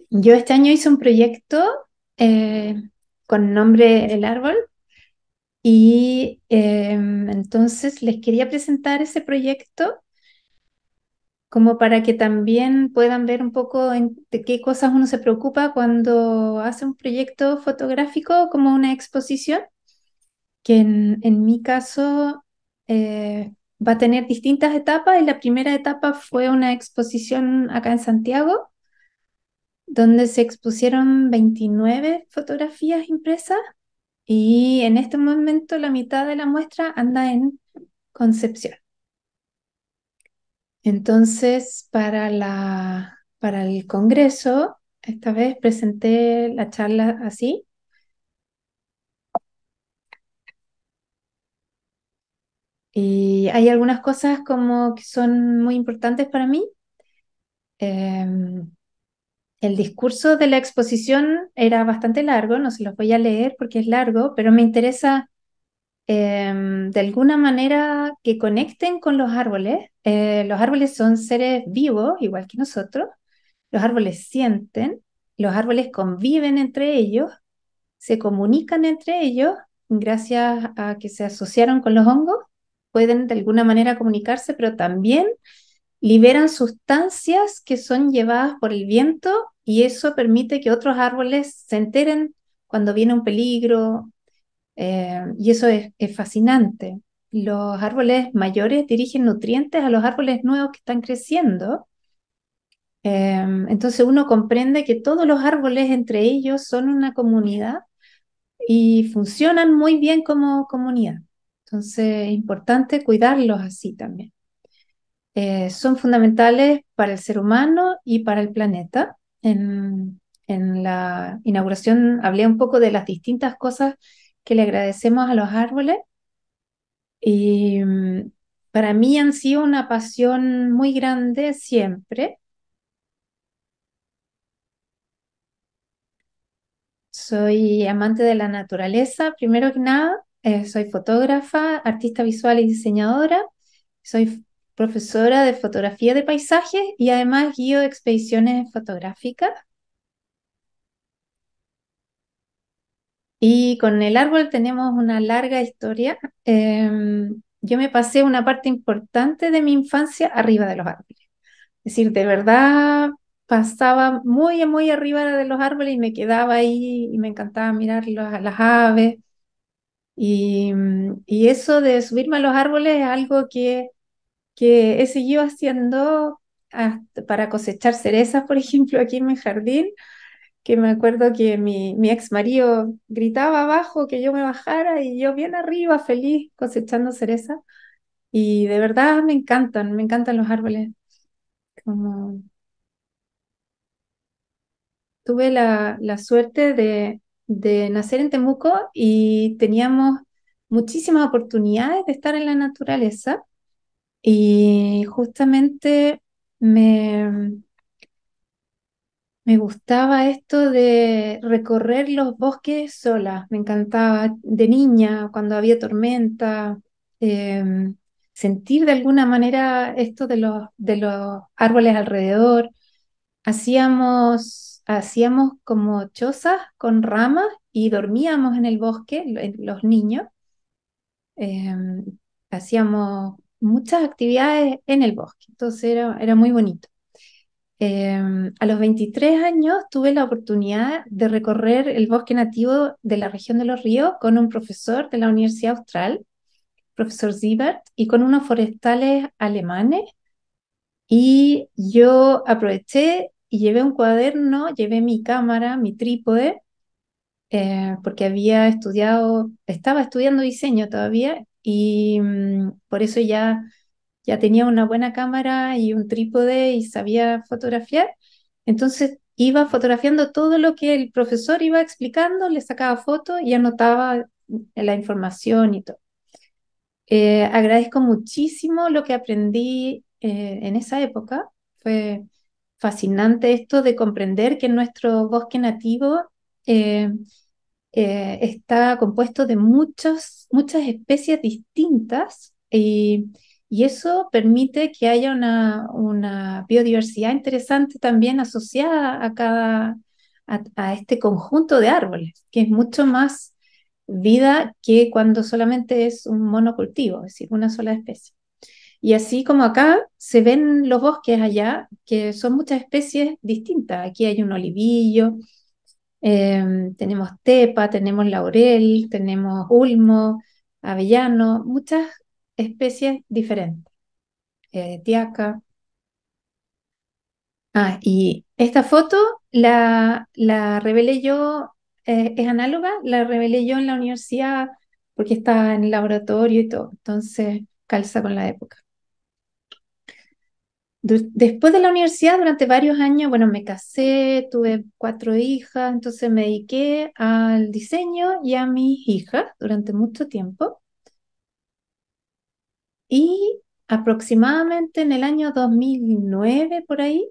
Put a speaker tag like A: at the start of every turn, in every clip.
A: Yo este año hice un proyecto eh, con nombre El Árbol y entonces les quería presentar ese proyecto como para que también puedan ver un poco de qué cosas uno se preocupa cuando hace un proyecto fotográfico como una exposición, que en mi caso va a tener distintas etapas y la primera etapa fue una exposición acá en Santiago donde se expusieron 29 fotografías impresas y en este momento la mitad de la muestra anda en Concepción. Entonces, para el Congreso, esta vez presenté la charla así y hay algunas cosas como que son muy importantes para mí. Em, el discurso de la exposición era bastante largo, no se los voy a leer porque es largo, pero me interesa de alguna manera que conecten con los árboles. Los árboles son seres vivos, igual que nosotros. Los árboles sienten, los árboles conviven entre ellos, se comunican entre ellos gracias a que se asociaron con los hongos. Pueden de alguna manera comunicarse, pero también liberan sustancias que son llevadas por el viento y eso permite que otros árboles se enteren cuando viene un peligro, y eso es fascinante. Los árboles mayores dirigen nutrientes a los árboles nuevos que están creciendo. Entonces uno comprende que todos los árboles entre ellos son una comunidad y funcionan muy bien como comunidad. Entonces es importante cuidarlos así también. Son fundamentales para el ser humano y para el planeta. En la inauguración hablé un poco de las distintas cosas que le agradecemos a los árboles. Y para mí han sido una pasión muy grande siempre. Soy amante de la naturaleza, primero que nada. Soy fotógrafa, artista visual y diseñadora. Soy profesora de fotografía de paisajes y además guío expediciones fotográficas. Y con el árbol tenemos una larga historia. Yo me pasé una parte importante de mi infancia arriba de los árboles. Es decir, de verdad pasaba muy, muy arriba de los árboles y me quedaba ahí y me encantaba mirar las aves. Y eso de subirme a los árboles es algo que he seguido haciendo para cosechar cerezas, por ejemplo, aquí en mi jardín, que me acuerdo que mi ex marido gritaba abajo que yo me bajara y yo bien arriba, feliz, cosechando cerezas. Y de verdad me encantan los árboles. Como tuve la suerte de nacer en Temuco y teníamos muchísimas oportunidades de estar en la naturaleza y justamente me, me gustaba esto de recorrer los bosques sola, me encantaba de niña cuando había tormenta, sentir de alguna manera esto de los árboles alrededor. Hacíamos como chozas con ramas y dormíamos en el bosque, los niños. eh, Hacíamos muchas actividades en el bosque, entonces era muy bonito. A los 23 años tuve la oportunidad de recorrer el bosque nativo de la región de los ríos con un profesor de la Universidad Austral, profesor Siebert, y con unos forestales alemanes. Y yo aproveché y llevé un cuaderno, llevé mi cámara, mi trípode, porque estaba estudiando diseño todavía y por eso ya tenía una buena cámara y un trípode y sabía fotografiar. Entonces iba fotografiando todo lo que el profesor iba explicando, le sacaba fotos y anotaba la información y todo. Agradezco muchísimo lo que aprendí en esa época. Fue fascinante esto de comprender que nuestro bosque nativo eh, está compuesto de muchas especies distintas Y eso permite que haya una biodiversidad interesante también asociada a este conjunto de árboles, que es mucho más vida que cuando solamente es un monocultivo, es decir, una sola especie. Y así como acá se ven los bosques allá, que son muchas especies distintas. Aquí hay un olivillo, tenemos tepa, tenemos laurel, tenemos ulmo, avellano, muchas especies diferentes. Tiaca. Ah, y esta foto la revelé yo, es análoga, la revelé yo en la universidad porque estaba en el laboratorio y todo, entonces calza con la época. Después de la universidad, durante varios años, bueno, me casé, tuve 4 hijas, entonces me dediqué al diseño y a mis hijas durante mucho tiempo. Y aproximadamente en el año 2009, por ahí,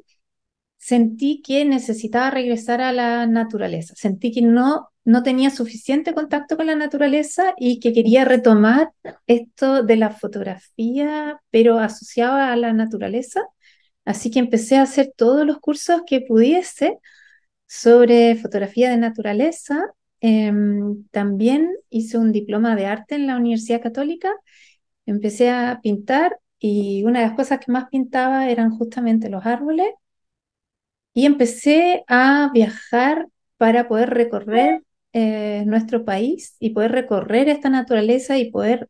A: sentí que necesitaba regresar a la naturaleza. Sentí que no tenía suficiente contacto con la naturaleza y que quería retomar esto de la fotografía, pero asociada a la naturaleza. Así que empecé a hacer todos los cursos que pudiese sobre fotografía de naturaleza. También hice un diploma de arte en la Universidad Católica. Empecé a pintar y una de las cosas que más pintaba eran justamente los árboles y empecé a viajar para poder recorrer nuestro país y poder recorrer esta naturaleza y poder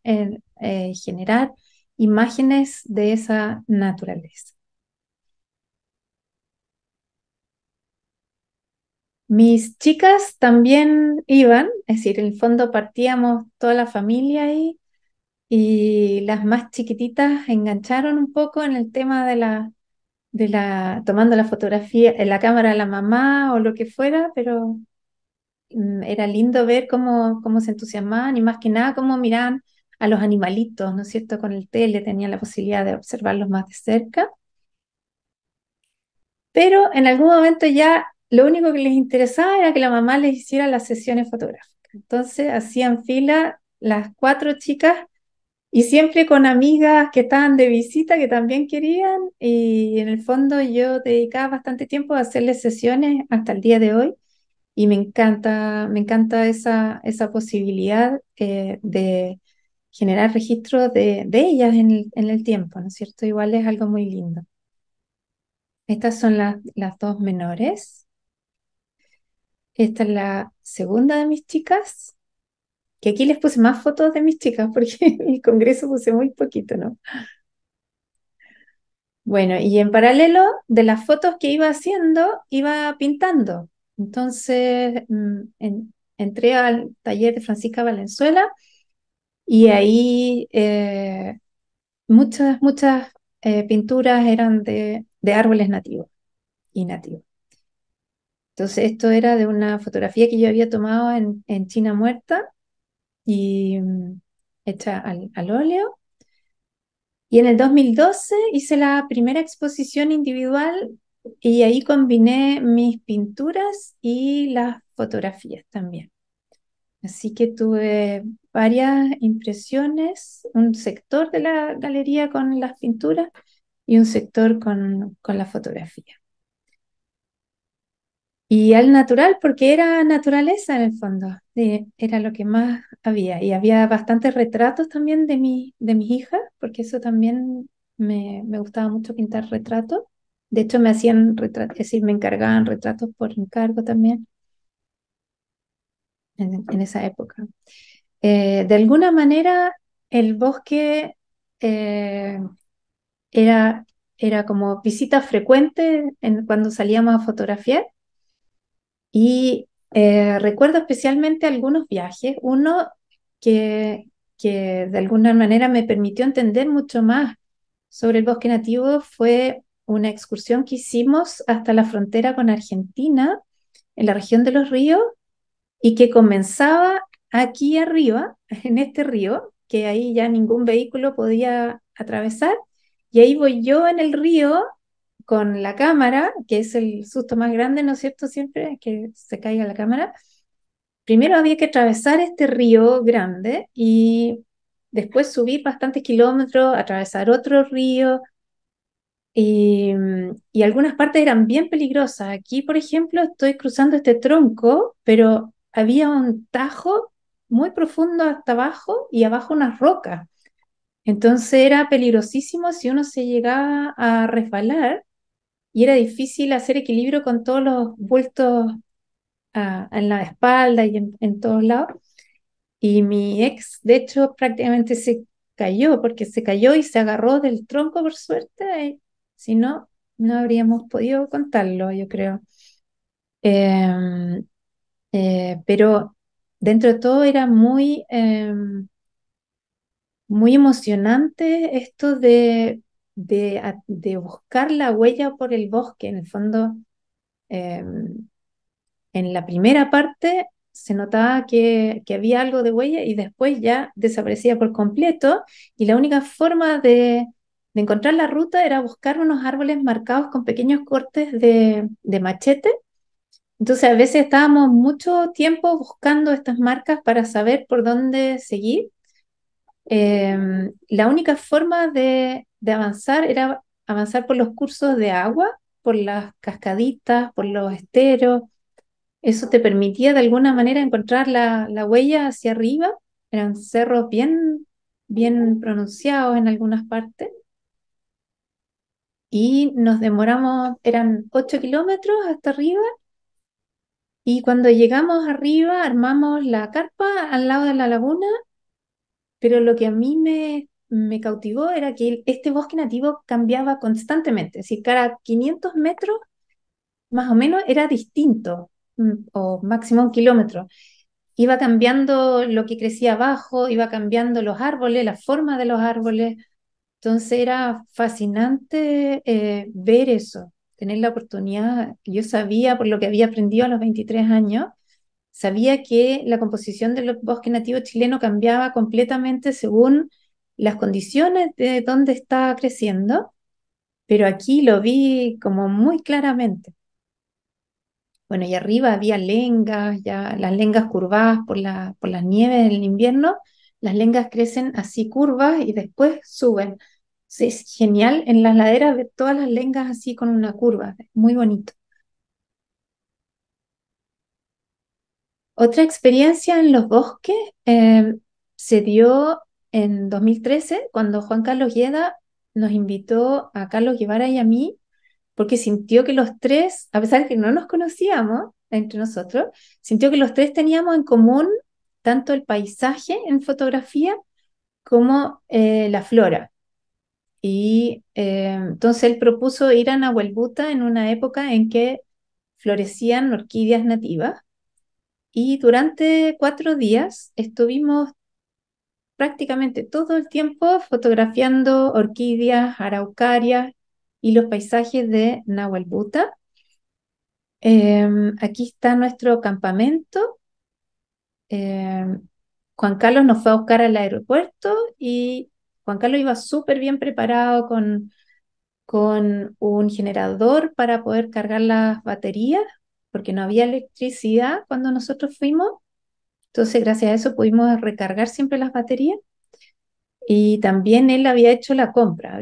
A: generar imágenes de esa naturaleza. Mis chicas también iban, es decir, en el fondo partíamos toda la familia ahí y las más chiquititas engancharon un poco en el tema tomando la fotografía en la cámara de la mamá o lo que fuera, pero era lindo ver cómo se entusiasmaban y más que nada cómo miraban a los animalitos, ¿no es cierto? Con el tele tenían la posibilidad de observarlos más de cerca, pero en algún momento ya lo único que les interesaba era que la mamá les hiciera las sesiones fotográficas. Entonces hacían fila las 4 chicas y siempre con amigas que estaban de visita que también querían y en el fondo yo dedicaba bastante tiempo a hacerles sesiones hasta el día de hoy. Y me encanta esa posibilidad de generar registros de ellas en el tiempo, ¿no es cierto? Igual es algo muy lindo. Estas son las dos menores. Esta es la segunda de mis chicas, que aquí les puse más fotos de mis chicas porque en el congreso puse muy poquito, ¿no? Bueno, y en paralelo de las fotos que iba haciendo, iba pintando. Entonces, entré al taller de Francisca Valenzuela. Y ahí muchas pinturas eran de árboles nativos y nativos. Entonces esto era de una fotografía que yo había tomado en China muerta y hecha al óleo. Y en el 2012 hice la primera exposición individual y ahí combiné mis pinturas y las fotografías también. Así que tuve varias impresiones, un sector de la galería con las pinturas y un sector con la fotografía. Y al natural, porque era naturaleza en el fondo, era lo que más había. Y había bastantes retratos también de mis hijas, porque eso también me gustaba mucho pintar retratos. De hecho, me hacían retratos, es decir, me encargaban retratos por encargo también en esa época. De alguna manera, el bosque eh, era, era como visita frecuente cuando salíamos a fotografiar y recuerdo especialmente algunos viajes. Uno que, que de alguna manera me permitió entender mucho más sobre el bosque nativo fue una excursión que hicimos hasta la frontera con Argentina, en la región de los ríos, y que comenzaba aquí arriba, en este río, que ahí ya ningún vehículo podía atravesar, y ahí voy yo en el río con la cámara, que es el susto más grande, ¿no es cierto? Siempre que se caiga la cámara. Primero había que atravesar este río grande y después subir bastantes kilómetros, atravesar otro río, y algunas partes eran bien peligrosas. Aquí, por ejemplo, estoy cruzando este tronco, pero había un tajo muy profundo hasta abajo y abajo unas rocas. Entonces era peligrosísimo si uno se llegaba a resbalar y era difícil hacer equilibrio con todos los bultos en la espalda y en todos lados. Y mi ex, de hecho, prácticamente se cayó, porque se cayó y se agarró del tronco por suerte. Si no, no habríamos podido contarlo, yo creo. Em, pero dentro de todo era muy emocionante esto de buscar la huella por el bosque. En el fondo, em, en la primera parte se notaba que había algo de huella y después ya desaparecía por completo y la única forma de encontrar la ruta era buscar unos árboles marcados con pequeños cortes de machete. Entonces a veces estábamos mucho tiempo buscando estas marcas para saber por dónde seguir. La única forma de avanzar era avanzar por los cursos de agua, por las cascaditas, por los esteros. Eso te permitía de alguna manera encontrar la huella hacia arriba. Eran cerros bien pronunciados en algunas partes. Y nos demoramos, eran 8 kilómetros hasta arriba. Y cuando llegamos arriba, armamos la carpa al lado de la laguna. Pero lo que a mí me cautivó era que este bosque nativo cambiaba constantemente. Es decir, cada 500 metros más o menos era distinto, o máximo 1 kilómetro. Iba cambiando lo que crecía abajo, iba cambiando los árboles, la forma de los árboles. Entonces era fascinante ver eso, tener la oportunidad. Yo sabía, por lo que había aprendido a los 23 años, sabía que la composición del bosque nativo chileno cambiaba completamente según las condiciones de donde estaba creciendo, pero aquí lo vi como muy claramente. Bueno, y arriba había lengas, ya las lengas curvadas por las nieves en el invierno, las lengas crecen así curvas y después suben. Sí, es genial en las laderas ver todas las lengas así con una curva, es muy bonito. Otra experiencia en los bosques eh, se dio en 2013 cuando Juan Carlos Lleda nos invitó a Carlos Guevara y a mí porque sintió que los tres, a pesar de que no nos conocíamos entre nosotros, sintió que los tres teníamos en común tanto el paisaje en fotografía como la flora. Y entonces él propuso ir a Nahuelbuta en una época en que florecían orquídeas nativas y durante 4 días estuvimos prácticamente todo el tiempo fotografiando orquídeas, araucarias y los paisajes de Nahuelbuta. Aquí está nuestro campamento. Em, Juan Carlos nos fue a buscar al aeropuerto y Juan Carlos iba súper bien preparado con un generador para poder cargar las baterías, porque no había electricidad cuando nosotros fuimos. Entonces, gracias a eso pudimos recargar siempre las baterías. Y también él había hecho la compra,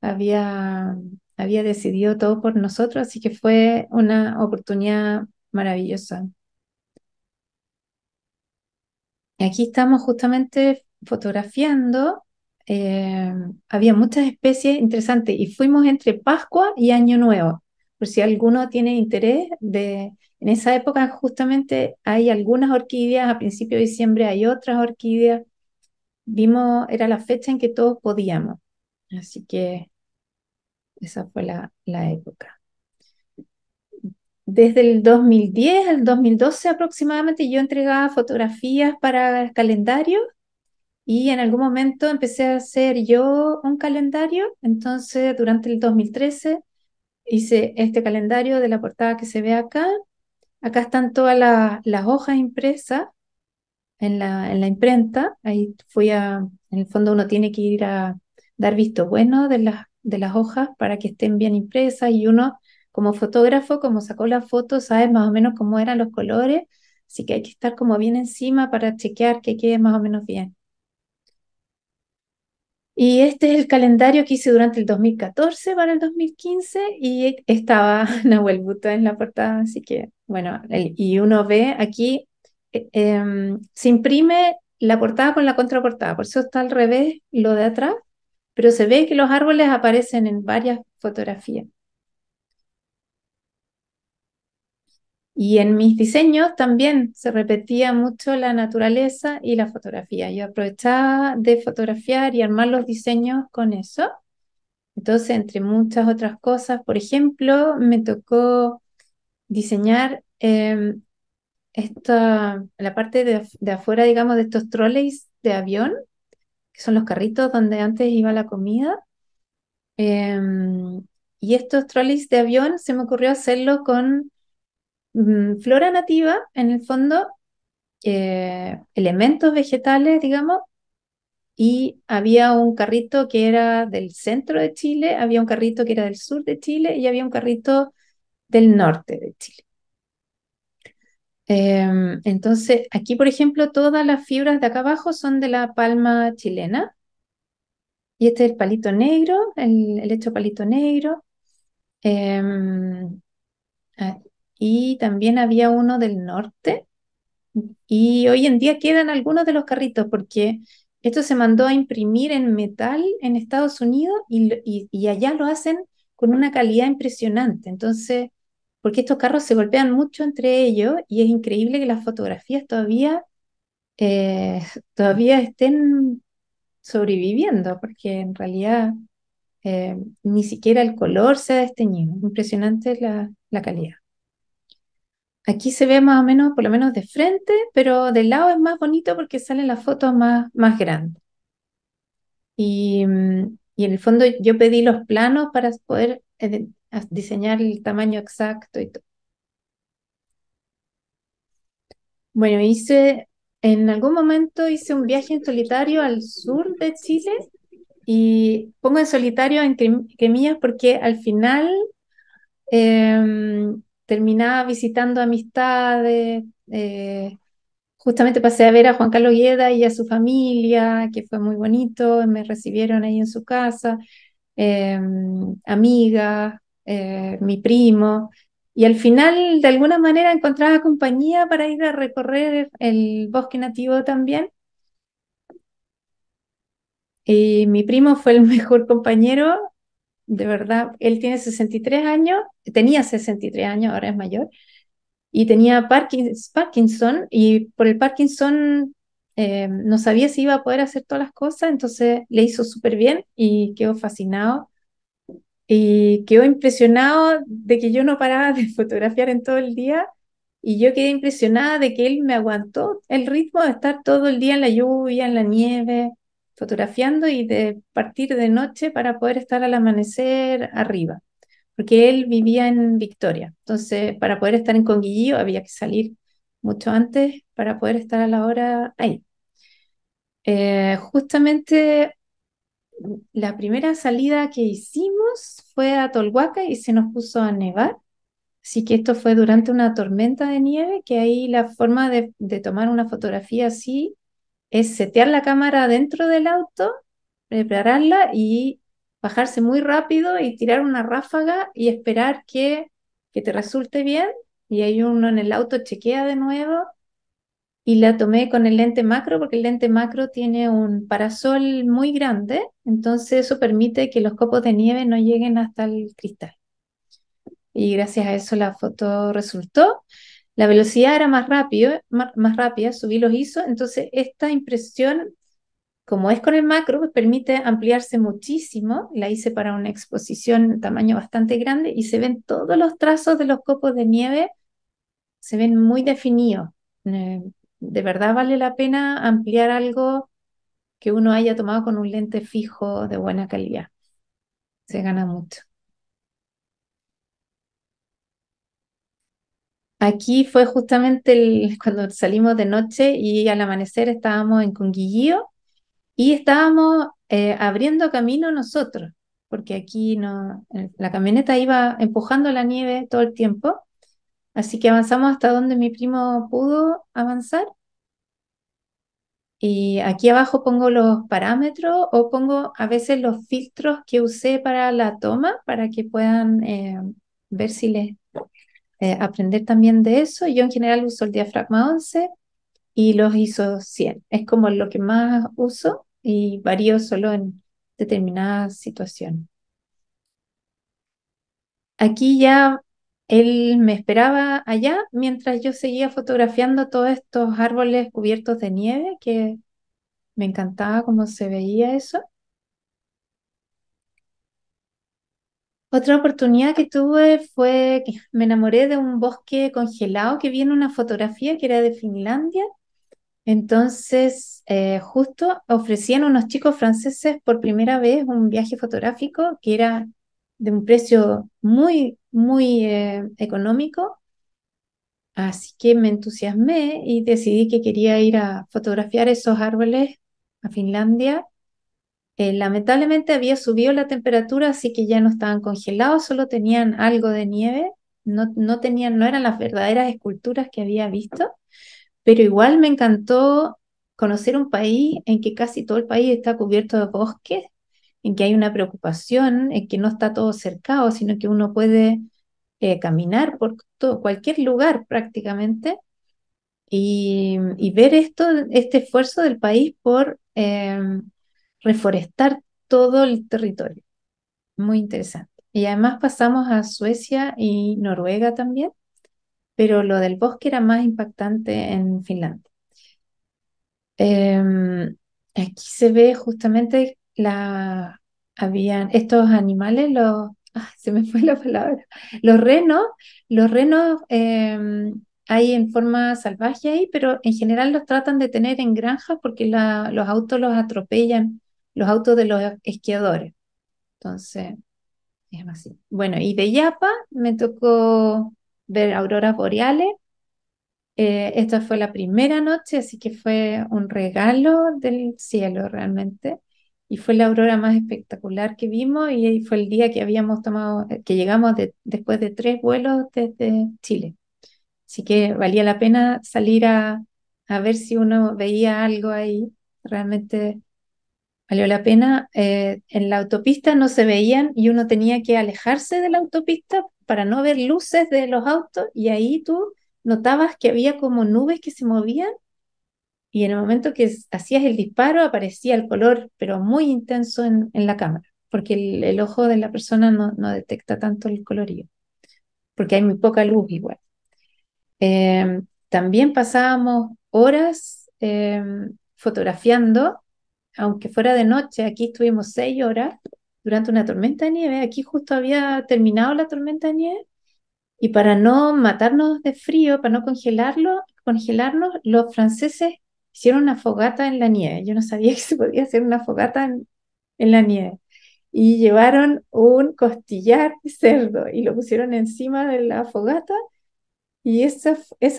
A: había, había decidido todo por nosotros, así que fue una oportunidad maravillosa. Y aquí estamos justamente fotografiando. eh, Había muchas especies interesantes y fuimos entre Pascua y Año Nuevo. Por si alguno tiene interés en esa época justamente hay algunas orquídeas, a principios de diciembre hay otras orquídeas. Vimos, era la fecha en que todos podíamos. Así que esa fue la época. Desde el 2010 al 2012 aproximadamente yo entregaba fotografías para el calendario y en algún momento empecé a hacer yo un calendario. Entonces durante el 2013 hice este calendario de la portada que se ve acá. Acá están todas las hojas impresas en la imprenta. Ahí en el fondo uno tiene que ir a dar visto bueno de las hojas para que estén bien impresas y uno como fotógrafo, como sacó la foto, sabe más o menos cómo eran los colores, así que hay que estar como bien encima para chequear que quede más o menos bien. Y este es el calendario que hice durante el 2014 para el 2015 y estaba Nahuel Buto en la portada, así que bueno, y uno ve aquí, se imprime la portada con la contraportada, por eso está al revés lo de atrás, pero se ve que los árboles aparecen en varias fotografías. Y en mis diseños también se repetía mucho la naturaleza y la fotografía. Yo aprovechaba de fotografiar y armar los diseños con eso. Entonces, entre muchas otras cosas, por ejemplo, me tocó diseñar la parte de afuera, digamos, de estos trolleys de avión, que son los carritos donde antes iba la comida. Y estos trolleys de avión se me ocurrió hacerlo con flora nativa, en el fondo, elementos vegetales, digamos, y había un carrito que era del centro de Chile, había un carrito que era del sur de Chile y había un carrito del norte de Chile. Entonces, aquí, por ejemplo, todas las fibras de acá abajo son de la palma chilena. Y este es el palito negro, el hecho palito negro. Em, ah, y también había uno del norte. Y hoy en día quedan algunos de los carritos porque esto se mandó a imprimir en metal en Estados Unidos y allá lo hacen con una calidad impresionante. Entonces, porque estos carros se golpean mucho entre ellos y es increíble que las fotografías eh, todavía estén sobreviviendo, porque en realidad ni siquiera el color se ha desteñido. Impresionante la calidad. Aquí se ve más o menos, por lo menos de frente, pero del lado es más bonito porque salen las fotos más grandes. Y en el fondo yo pedí los planos para poder diseñar el tamaño exacto y todo. Bueno, en algún momento hice un viaje en solitario al sur de Chile y pongo en solitario en comillas porque al final terminaba visitando amistades. Justamente pasé a ver a Juan Carlos Gueda y a su familia, que fue muy bonito, me recibieron ahí en su casa, eh, amigas, mi primo, y al final de alguna manera encontraba compañía para ir a recorrer el bosque nativo también, y mi primo fue el mejor compañero, de verdad, él tiene 63 años, tenía 63 años, ahora es mayor, y tenía Parkinson y por el Parkinson no sabía si iba a poder hacer todas las cosas, entonces le hizo súper bien y quedó fascinado y quedó impresionado de que yo no paraba de fotografiar en todo el día y yo quedé impresionada de que él me aguantó el ritmo de estar todo el día en la lluvia, en la nieve, fotografiando y de partir de noche para poder estar al amanecer arriba porque él vivía en Victoria. Entonces, para poder estar en Conguillío había que salir mucho antes para poder estar a la hora ahí. Justamente la primera salida que hicimos fue a Tolhuaca y se nos puso a nevar. Así que esto fue durante una tormenta de nieve, que ahí la forma de tomar una fotografía así es setear la cámara dentro del auto, prepararla y bajarse muy rápido y tirar una ráfaga y esperar que te resulte bien. Y ahí uno en el auto chequea de nuevo y la tomé con el lente macro porque el lente macro tiene un parasol muy grande, entonces eso permite que los copos de nieve no lleguen hasta el cristal. Y gracias a eso la foto resultó. La velocidad era más rápida, subí los ISO, entonces esta impresión como es con el macro, pues permite ampliarse muchísimo. La hice para una exposición de tamaño bastante grande y se ven todos los trazos de los copos de nieve, se ven muy definidos. Eh, de verdad vale la pena ampliar algo que uno haya tomado con un lente fijo de buena calidad. Se gana mucho. Aquí fue justamente cuando salimos de noche y al amanecer estábamos en Conguillío y estábamos abriendo camino nosotros, porque aquí no, la camioneta iba empujando la nieve todo el tiempo, así que avanzamos hasta donde mi primo pudo avanzar Y aquí abajo pongo los parámetros o pongo a veces los filtros que usé para la toma para que puedan ver si les aprender también de eso. Yo en general uso el diafragma 11 y los ISO 100. Es como lo que más uso y varío solo en determinadas situaciones. Aquí ya él me esperaba allá mientras yo seguía fotografiando todos estos árboles cubiertos de nieve, que me encantaba cómo se veía eso. Otra oportunidad que tuve fue que me enamoré de un bosque congelado que vi en una fotografía que era de Finlandia. Entonces, justo ofrecían unos chicos franceses por primera vez un viaje fotográfico que era de un precio muy, muy económico. Así que me entusiasmé y decidí que quería ir a fotografiar esos árboles a Finlandia. Lamentablemente había subido la temperatura, así que ya no estaban congelados, solo tenían algo de nieve. No tenían, no eran las verdaderas esculturas que había visto, pero igual me encantó conocer un país en que casi todo el país está cubierto de bosques, en que hay una preocupación, en que no está todo cercado, sino que uno puede caminar por cualquier lugar prácticamente y ver esto, este esfuerzo del país por reforestar todo el territorio. Muy interesante. Y además pasamos a Suecia y Noruega también, pero lo del bosque era más impactante en Finlandia. Aquí se ve justamente habían estos animales, se me fue la palabra, los renos, los renos hay en forma salvaje ahí, pero en general los tratan de tener en granjas porque los autos los atropellan, los autos de los esquiadores. Entonces, es así. Bueno, y de Yapa me tocó ver auroras boreales. Esta fue la primera noche, así que fue un regalo del cielo realmente. Y fue la aurora más espectacular que vimos y ahí fue el día que habíamos tomado, que llegamos después de 3 vuelos desde Chile. Así que valía la pena salir a ver si uno veía algo ahí. Realmente valió la pena. En la autopista no se veían y uno tenía que alejarse de la autopista para no ver luces de los autos y ahí tú notabas que había como nubes que se movían y en el momento que hacías el disparo aparecía el color, pero muy intenso en la cámara, porque el ojo de la persona no detecta tanto el colorío, porque hay muy poca luz igual. También pasábamos horas fotografiando aunque fuera de noche, aquí estuvimos 6 horas durante una tormenta de nieve. Aquí justo había terminado la tormenta de nieve y para no matarnos de frío, para no congelarnos, los franceses hicieron una fogata en la nieve. Yo no sabía que se podía hacer una fogata en la nieve. Y llevaron un costillar de cerdo y lo pusieron encima de la fogata. Y esa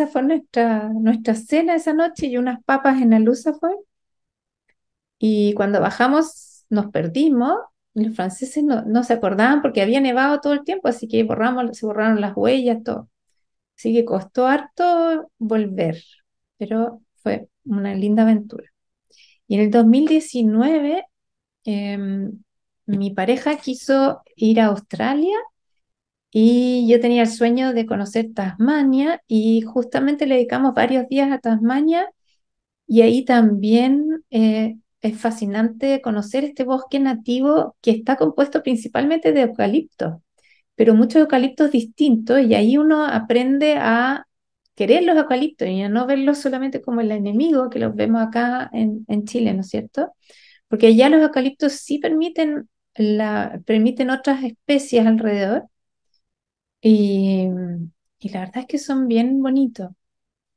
A: fue nuestra cena esa noche y unas papas en la luz fue. Y cuando bajamos nos perdimos, y los franceses no se acordaban porque había nevado todo el tiempo, así que se borraron las huellas, todo. Así que costó harto volver, pero fue una linda aventura. Y en el 2019, mi pareja quiso ir a Australia y yo tenía el sueño de conocer Tasmania y justamente le dedicamos varios días a Tasmania y ahí también es fascinante conocer este bosque nativo que está compuesto principalmente de eucaliptos, pero muchos eucaliptos distintos, y ahí uno aprende a querer los eucaliptos y a no verlos solamente como el enemigo que los vemos acá en Chile, ¿no es cierto? Porque allá los eucaliptos sí permiten otras especies alrededor y, y la verdad es que son bien bonitos.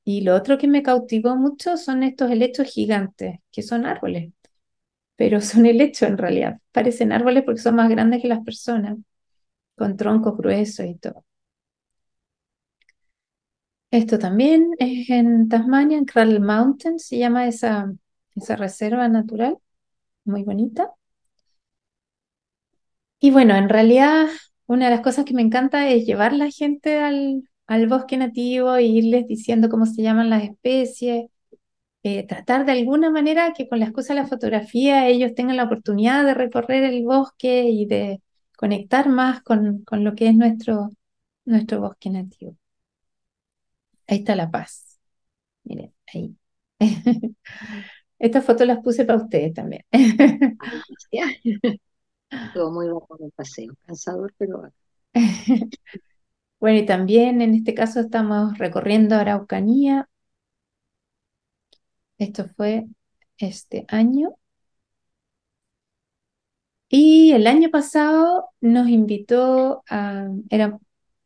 A: Y lo otro que me cautivó mucho son estos helechos gigantes, que son árboles, pero son helechos en realidad. Parecen árboles porque son más grandes que las personas, con troncos gruesos y todo. Esto también es en Tasmania, en Cradle Mountain, se llama esa reserva natural, muy bonita. Y bueno, en realidad una de las cosas que me encanta es llevar la gente al bosque nativo e irles diciendo cómo se llaman las especies. tratar de alguna manera que con la excusa de la fotografía ellos tengan la oportunidad de recorrer el bosque y de conectar más con lo que es nuestro bosque nativo. Ahí está La Paz. Miren, ahí. Estas fotos las puse para ustedes también.
B: Ay, gracias. Estuvo muy bueno el paseo, cansador, pero bueno.
A: Bueno, y también en este caso estamos recorriendo Araucanía. Esto fue este año. Y el año pasado nos invitó era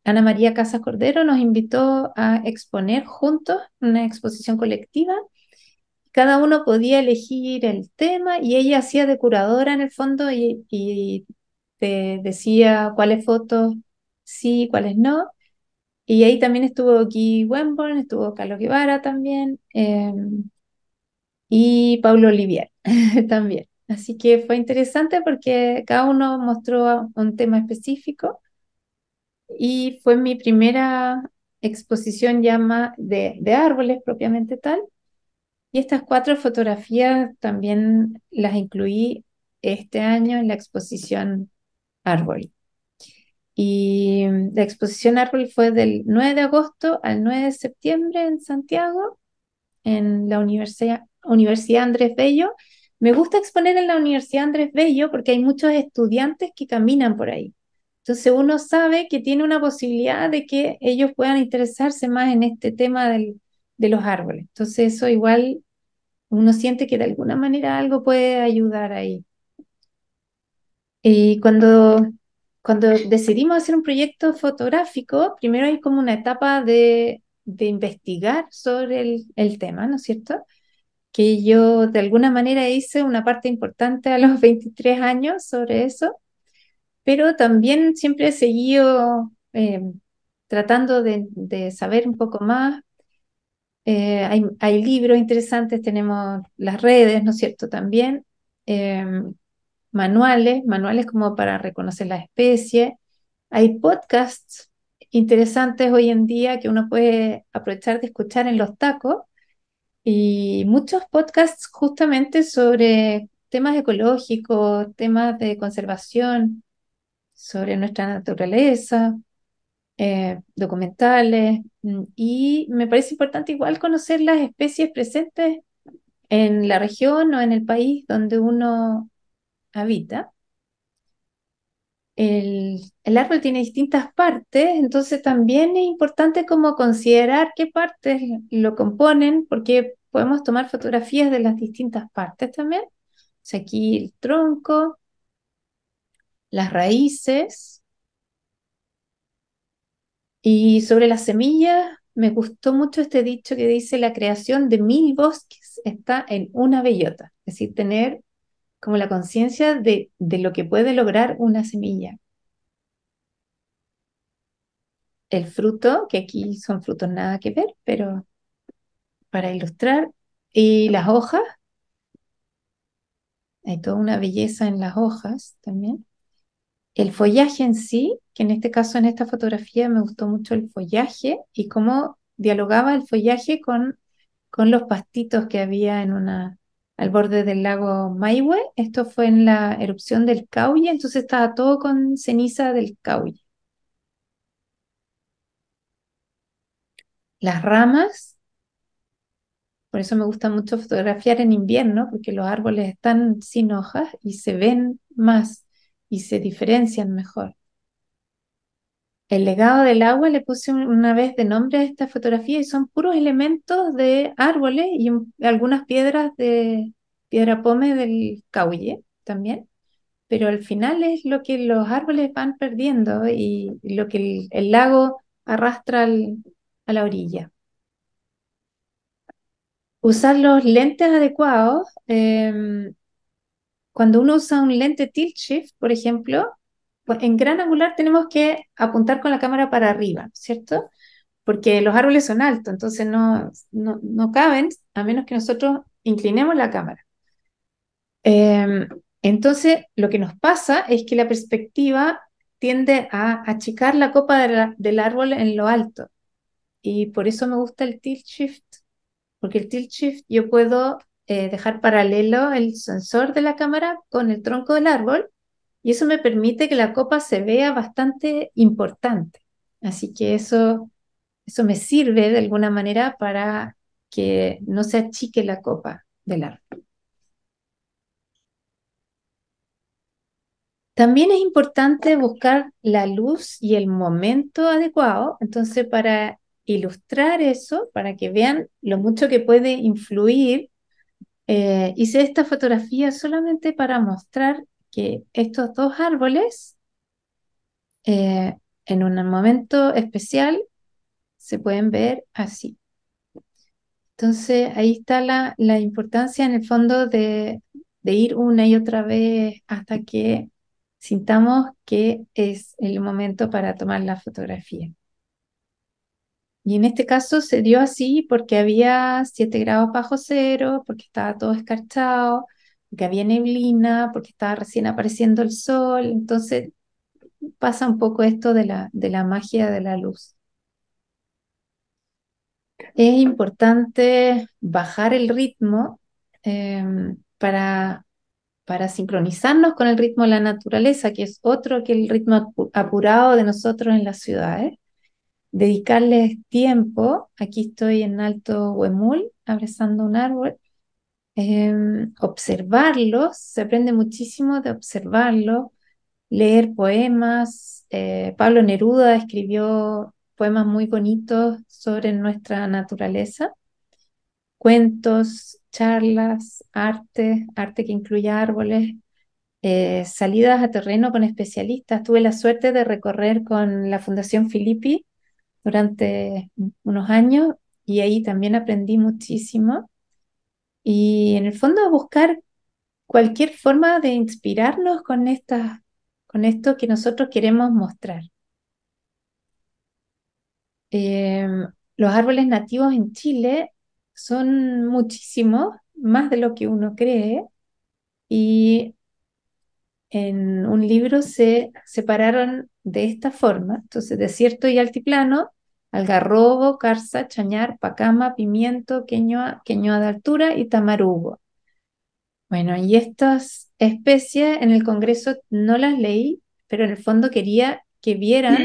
A: Ana María Casas Cordero, nos invitó a exponer juntos una exposición colectiva. Cada uno podía elegir el tema y ella hacía de curadora en el fondo y te decía cuáles fotos sí, cuáles no. Y ahí también estuvo Guy Wemborn, estuvo Carlos Guevara también, y Paulo Olivier también. Así que fue interesante porque cada uno mostró un tema específico y fue mi primera exposición ya más de árboles propiamente tal. Y estas 4 fotografías también las incluí este año en la exposición Árbol. Y la exposición Árbol fue del 9 de agosto al 9 de septiembre en Santiago, en la Universidad Andrés Bello. Me gusta exponer en la Universidad Andrés Bello porque hay muchos estudiantes que caminan por ahí. Entonces uno sabe que tiene una posibilidad de que ellos puedan interesarse más en este tema de los árboles. Entonces eso igual uno siente que de alguna manera algo puede ayudar ahí. Y cuando decidimos hacer un proyecto fotográfico, primero hay como una etapa de investigar sobre el tema, ¿no es cierto? Que yo de alguna manera hice una parte importante a los 23 años sobre eso, pero también siempre he seguido tratando de saber un poco más. Hay libros interesantes, tenemos las redes, ¿no es cierto? También eh, manuales como para reconocer las especies. Hay podcasts interesantes hoy en día que uno puede aprovechar de escuchar en los tacos y muchos podcasts justamente sobre temas ecológicos, temas de conservación, sobre nuestra naturaleza, documentales. Y me parece importante igual conocer las especies presentes en la región o en el país donde uno habita. El árbol tiene distintas partes, entonces también es importante como considerar qué partes lo componen, porque podemos tomar fotografías de las distintas partes también. O sea, aquí el tronco, las raíces, y sobre las semillas me gustó mucho este dicho que dice la creación de 1000 bosques está en una bellota, es decir, tener como la conciencia de lo que puede lograr una semilla. El fruto, que aquí son frutos nada que ver, pero para ilustrar, y las hojas, hay toda una belleza en las hojas también. El follaje en sí, que en este caso, en esta fotografía, me gustó mucho el follaje y cómo dialogaba el follaje con los pastitos que había al borde del lago Maihue. Esto fue en la erupción del Cauye, entonces estaba todo con ceniza del Cauye. Las ramas, por eso me gusta mucho fotografiar en invierno, porque los árboles están sin hojas y se ven más y se diferencian mejor. El legado del agua le puse una vez de nombre a esta fotografía y son puros elementos de árboles y algunas piedras de piedra pome del Cauye también, pero al final es lo que los árboles van perdiendo y lo que el lago arrastra a la orilla. Usar los lentes adecuados. Cuando uno usa un lente tilt shift, por ejemplo, pues en gran angular tenemos que apuntar con la cámara para arriba, ¿cierto? Porque los árboles son altos, entonces no caben a menos que nosotros inclinemos la cámara. Eh, entonces, lo que nos pasa es que la perspectiva tiende a achicar la copa del árbol en lo alto y por eso me gusta el tilt shift porque el tilt shift yo puedo dejar paralelo el sensor de la cámara con el tronco del árbol y eso me permite que la copa se vea bastante importante. Así que eso me sirve de alguna manera para que no se achique la copa del árbol. También es importante buscar la luz y el momento adecuado. Entonces, para ilustrar eso, para que vean lo mucho que puede influir, hice esta fotografía solamente para mostrar que estos dos árboles, eh, en un momento especial, se pueden ver así. Entonces, ahí está la importancia en el fondo de ir una y otra vez hasta que sintamos que es el momento para tomar la fotografía. Y en este caso se dio así porque había 7 grados bajo cero, porque estaba todo escarchado, porque había neblina, porque estaba recién apareciendo el sol. Entonces pasa un poco esto de la magia de la luz. Es importante bajar el ritmo para sincronizarnos con el ritmo de la naturaleza, que es otro que el ritmo apurado de nosotros en las ciudades. Dedicarles tiempo. Aquí estoy en Alto Huemul, abrazando un árbol. Observarlos, se aprende muchísimo de observarlos, leer poemas. Pablo Neruda escribió poemas muy bonitos sobre nuestra naturaleza, cuentos, charlas, arte que incluye árboles, salidas a terreno con especialistas. Tuve la suerte de recorrer con la Fundación Filippi durante unos años y ahí también aprendí muchísimo. Y en el fondo buscar cualquier forma de inspirarnos con esto que nosotros queremos mostrar. Eh, los árboles nativos en Chile son muchísimos, más de lo que uno cree, y en un libro se separaron de esta forma. Entonces, desierto y altiplano, algarrobo, carza, chañar, pacama, pimiento, queñoa de altura y tamarugo. Bueno, y estas especies en el Congreso no las leí, pero en el fondo quería que vieran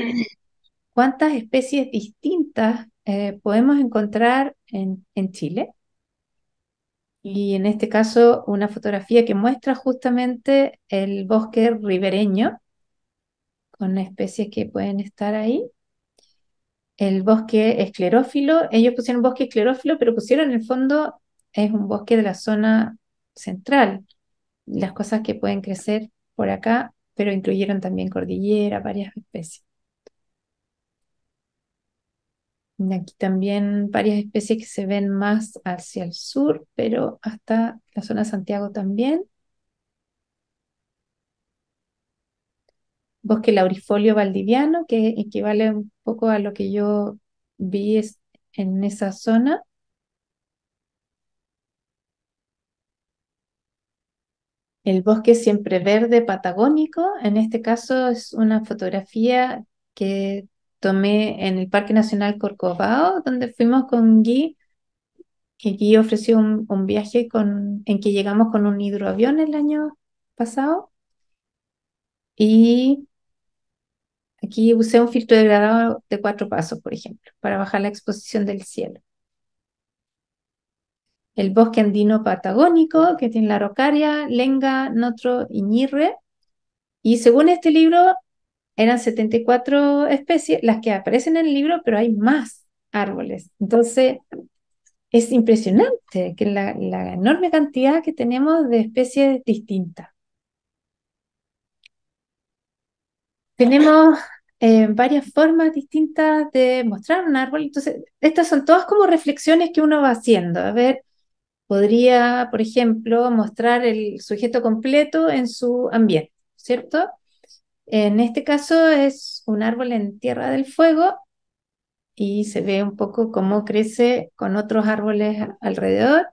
A: cuántas especies distintas podemos encontrar en Chile. Y en este caso, una fotografía que muestra justamente el bosque ribereño con especies que pueden estar ahí. El bosque esclerófilo, ellos pusieron bosque esclerófilo, pero pusieron en el fondo, es un bosque de la zona central, las cosas que pueden crecer por acá, pero incluyeron también cordillera, varias especies. Y aquí también varias especies que se ven más hacia el sur, pero hasta la zona de Santiago también. Bosque laurifolio valdiviano, que equivale un poco a lo que yo vi en esa zona. El bosque siempreverde patagónico, en este caso es una fotografía que tomé en el Parque Nacional Corcovado, donde fuimos con Guy, que Guy ofreció un viaje en que llegamos con un hidroavión el año pasado. Y aquí usé un filtro degradado de 4 pasos, por ejemplo, para bajar la exposición del cielo. El bosque andino patagónico, que tiene la araucaria, lenga, notro y ñirre. Y según este libro, eran 74 especies las que aparecen en el libro, pero hay más árboles. Entonces, es impresionante que la enorme cantidad que tenemos de especies distintas. Tenemos varias formas distintas de mostrar un árbol. Entonces, estas son todas como reflexiones que uno va haciendo. A ver, podría, por ejemplo, mostrar el sujeto completo en su ambiente, ¿cierto? En este caso es un árbol en Tierra del Fuego y se ve un poco cómo crece con otros árboles alrededor.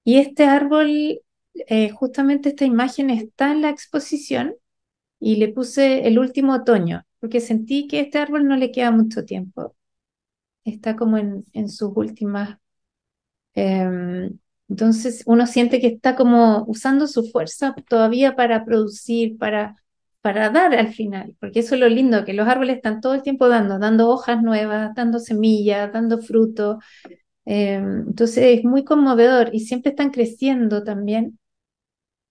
A: Y este árbol, justamente esta imagen está en la exposición y le puse el último otoño, porque sentí que a este árbol no le queda mucho tiempo. Está como en sus últimas Eh, entonces uno siente que está como usando su fuerza todavía para producir, para dar al final, porque eso es lo lindo, que los árboles están todo el tiempo dando hojas nuevas, dando semillas, dando frutos. Entonces es muy conmovedor y siempre están creciendo también,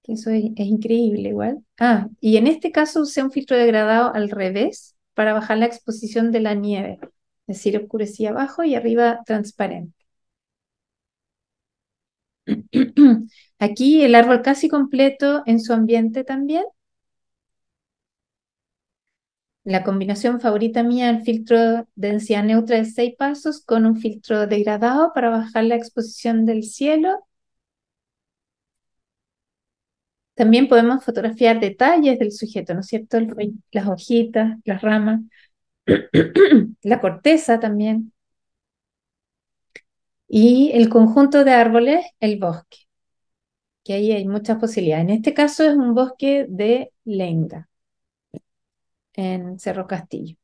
A: que eso es increíble igual. Ah, y en este caso usé un filtro degradado al revés para bajar la exposición de la nieve, es decir, oscurecía abajo y arriba transparente. Aquí el árbol casi completo en su ambiente también. La combinación favorita mía, el filtro de densidad neutra de 6 pasos con un filtro degradado para bajar la exposición del cielo. También podemos fotografiar detalles del sujeto, ¿no es cierto? Las hojitas, las ramas, la corteza también. Y el conjunto de árboles, el bosque, que ahí hay muchas posibilidades. En este caso es un bosque de lenga en Cerro Castillo.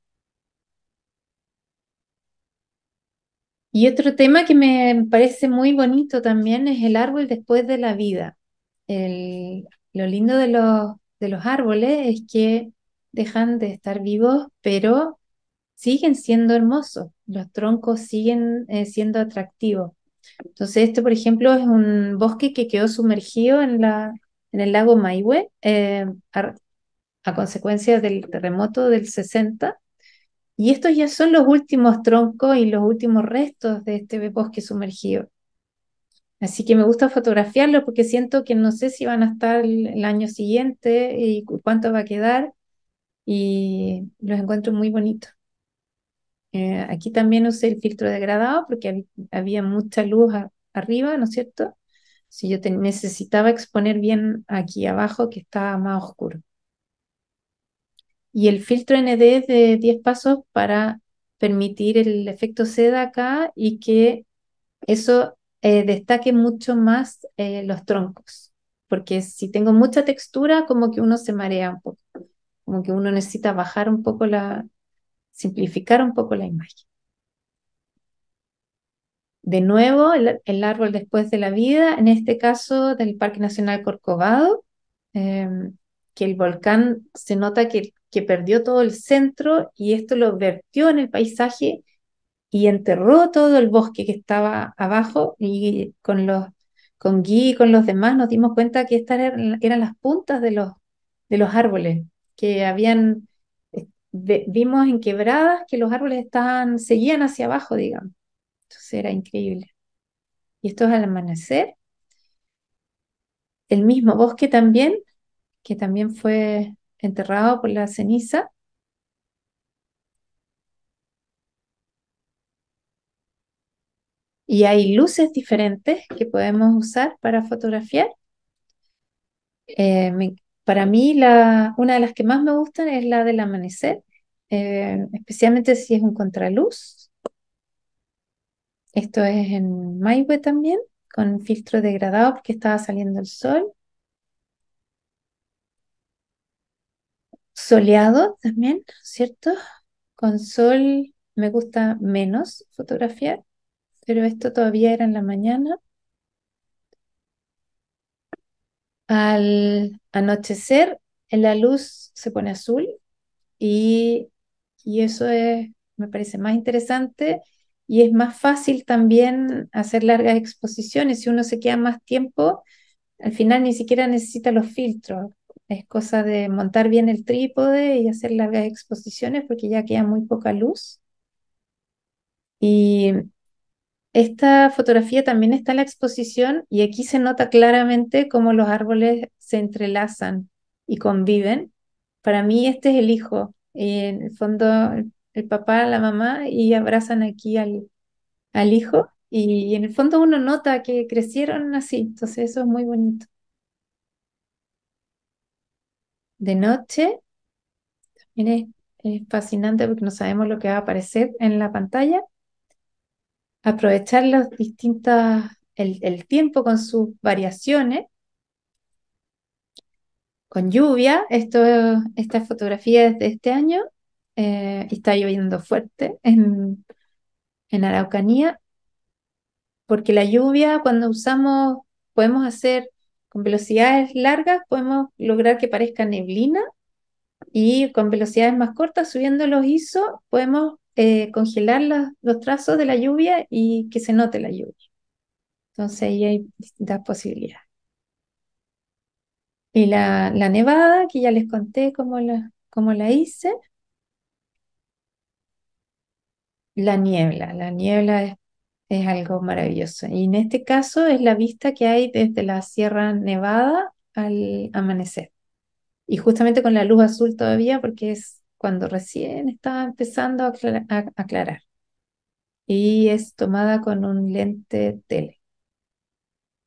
A: Y otro tema que me parece muy bonito también es el árbol después de la vida. Lo lindo de los árboles es que dejan de estar vivos, pero siguen siendo hermosos. Los troncos siguen siendo atractivos. Entonces, este, por ejemplo, es un bosque que quedó sumergido en el lago Maihue a consecuencia del terremoto del 60. Y estos ya son los últimos troncos y los últimos restos de este bosque sumergido. Así que me gusta fotografiarlo porque siento que no sé si van a estar el año siguiente y cuánto va a quedar y los encuentro muy bonitos. Aquí también usé el filtro degradado porque había mucha luz arriba, ¿no es cierto? Si yo necesitaba exponer bien aquí abajo que estaba más oscuro. Y el filtro ND es de 10 pasos para permitir el efecto seda acá y que eso destaque mucho más los troncos, porque si tengo mucha textura, como que uno se marea un poco, como que uno necesita bajar un poco simplificar un poco la imagen. De nuevo, el árbol después de la vida, en este caso del Parque Nacional Corcovado, eh, que el volcán se nota que perdió todo el centro y esto lo vertió en el paisaje y enterró todo el bosque que estaba abajo y con Guy y con los demás nos dimos cuenta que estas eran las puntas de los árboles, que vimos en quebradas que los árboles seguían hacia abajo, digamos. Entonces era increíble. Y esto es al amanecer. El mismo bosque también, que también fue enterrado por la ceniza. Y hay luces diferentes que podemos usar para fotografiar. Para mí, una de las que más me gustan es la del amanecer, especialmente si es un contraluz. Esto es en Maihue también, con filtro degradado porque estaba saliendo el sol. Soleado también, ¿cierto? Con sol me gusta menos fotografiar, pero esto todavía era en la mañana. Al anochecer, la luz se pone azul y, y eso me parece más interesante y es más fácil también hacer largas exposiciones. Si uno se queda más tiempo, al final ni siquiera necesita los filtros. Es cosa de montar bien el trípode y hacer largas exposiciones porque ya queda muy poca luz. Y esta fotografía también está en la exposición y aquí se nota claramente cómo los árboles se entrelazan y conviven. Para mí este es el hijo, y en el fondo el papá, la mamá y abrazan aquí al hijo y en el fondo uno nota que crecieron así, entonces eso es muy bonito. De noche también es fascinante porque no sabemos lo que va a aparecer en la pantalla. Aprovechar el tiempo con sus variaciones con lluvia. Esta fotografía es de este año y está lloviendo fuerte en Araucanía. porque la lluvia cuando usamos, podemos hacer con velocidades largas, podemos lograr que parezca neblina y con velocidades más cortas, subiendo los ISO, podemos congelar los trazos de la lluvia y que se note la lluvia. Entonces ahí hay distintas posibilidades. Y la nevada, que ya les conté cómo la hice. La niebla es algo maravilloso. Y en este caso es la vista que hay desde la Sierra Nevada al amanecer. Y justamente con la luz azul todavía, porque es cuando recién estaba empezando a aclarar. Y es tomada con un lente tele.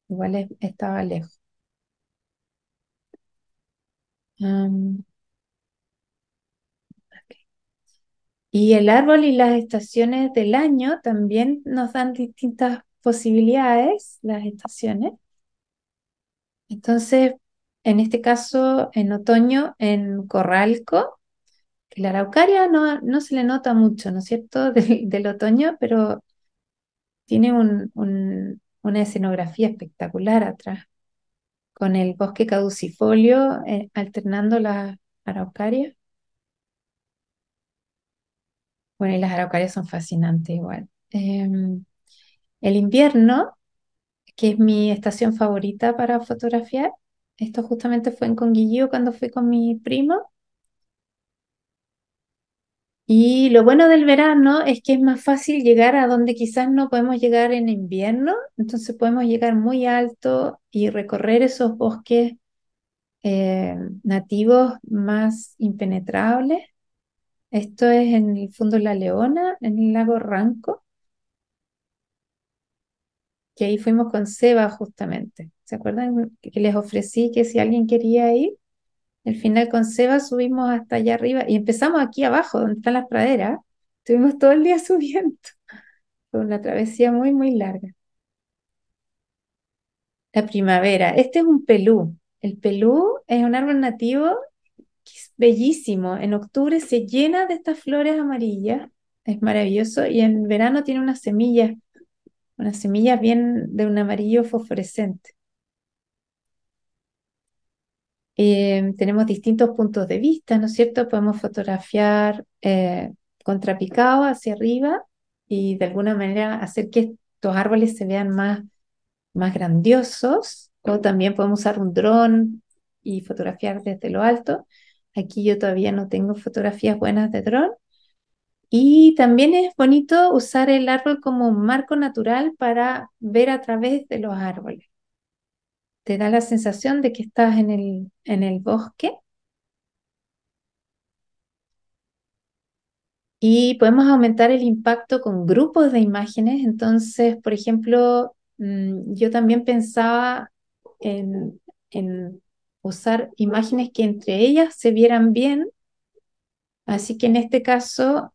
A: Igual estaba lejos. Am, ok. Y el árbol y las estaciones del año también nos dan distintas posibilidades, las estaciones. Entonces, en este caso, en otoño, en Corralco, que la araucaria no se le nota mucho, ¿no es cierto?, del otoño, pero tiene una escenografía espectacular atrás, con el bosque caducifolio alternando las araucarias. Bueno, y las araucarias son fascinantes igual. El invierno, que es mi estación favorita para fotografiar, esto justamente fue en Conguillío cuando fui con mi primo. Y lo bueno del verano es que es más fácil llegar a donde quizás no podemos llegar en invierno, entonces podemos llegar muy alto y recorrer esos bosques nativos más impenetrables. Esto es en el fondo La Leona, en el lago Ranco, que ahí fuimos con Seba justamente. ¿Se acuerdan que les ofrecí que si alguien quería ir? Al final con Seba subimos hasta allá arriba y empezamos aquí abajo, donde están las praderas. Estuvimos todo el día subiendo. Fue una travesía muy, muy larga. La primavera. Este es un pelú. El pelú es un árbol nativo que es bellísimo. En octubre se llena de estas flores amarillas. Es maravilloso. Y en verano tiene unas semillas bien de un amarillo fosforescente. Tenemos distintos puntos de vista, ¿no es cierto? Podemos fotografiar contrapicado hacia arriba y de alguna manera hacer que estos árboles se vean más grandiosos, o también podemos usar un dron y fotografiar desde lo alto. Aquí yo todavía no tengo fotografías buenas de dron. Y también es bonito usar el árbol como un marco natural para ver a través de los árboles. Te da la sensación de que estás en el bosque y podemos aumentar el impacto con grupos de imágenes. Entonces, por ejemplo, yo también pensaba en usar imágenes que entre ellas se vieran bien. Así que en este caso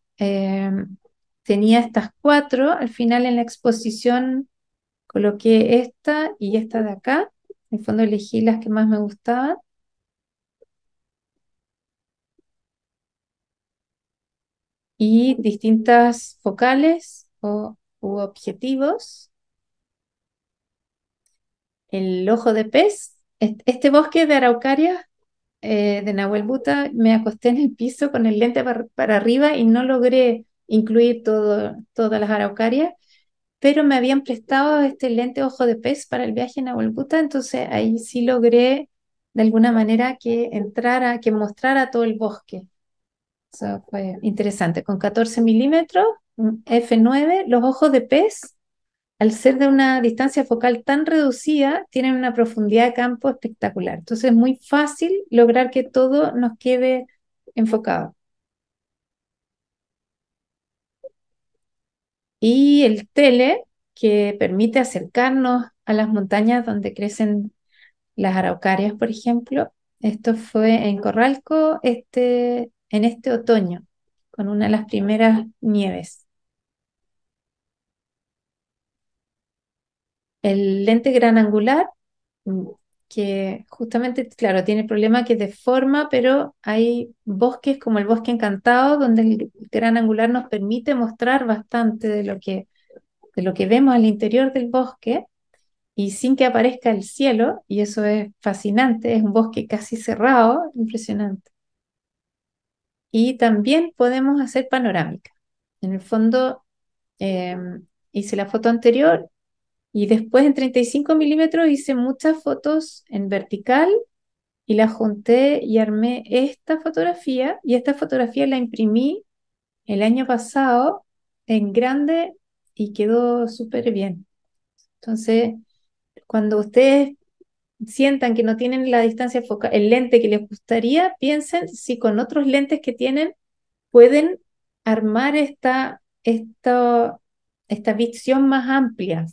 A: tenía estas cuatro. Al final en la exposición coloqué esta y esta de acá. En el fondo elegí las que más me gustaban. Y distintas focales u objetivos. El ojo de pez. Este bosque de araucaria de Nahuel Buta, me acosté en el piso con el lente para arriba y no logré incluir todas las araucarias, pero me habían prestado este lente ojo de pez para el viaje en Nahuel Buta, entonces ahí sí logré de alguna manera que entrara, que mostrara todo el bosque. Eso fue interesante. Con 14 milímetros, un F9, los ojos de pez al ser de una distancia focal tan reducida, tienen una profundidad de campo espectacular. Entonces es muy fácil lograr que todo nos quede enfocado. Y el tele, que permite acercarnos a las montañas donde crecen las araucarias, por ejemplo. Esto fue en Corralco en este otoño, con una de las primeras nieves. El lente gran angular, mm, que justamente, claro, tiene el problema que deforma, pero hay bosques como el Bosque Encantado, donde el gran angular nos permite mostrar bastante de lo que de lo que vemos al interior del bosque y sin que aparezca el cielo, y eso es fascinante, es un bosque casi cerrado, impresionante. Y también podemos hacer panorámica. En el fondo, eh, hice la foto anterior y después en 35 milímetros hice muchas fotos en vertical y las junté y armé esta fotografía, y esta fotografía la imprimí el año pasado en grande y quedó súper bien. Entonces, cuando ustedes sientan que no tienen la distancia focal, el lente que les gustaría, piensen si con otros lentes que tienen pueden armar esta visión más amplia.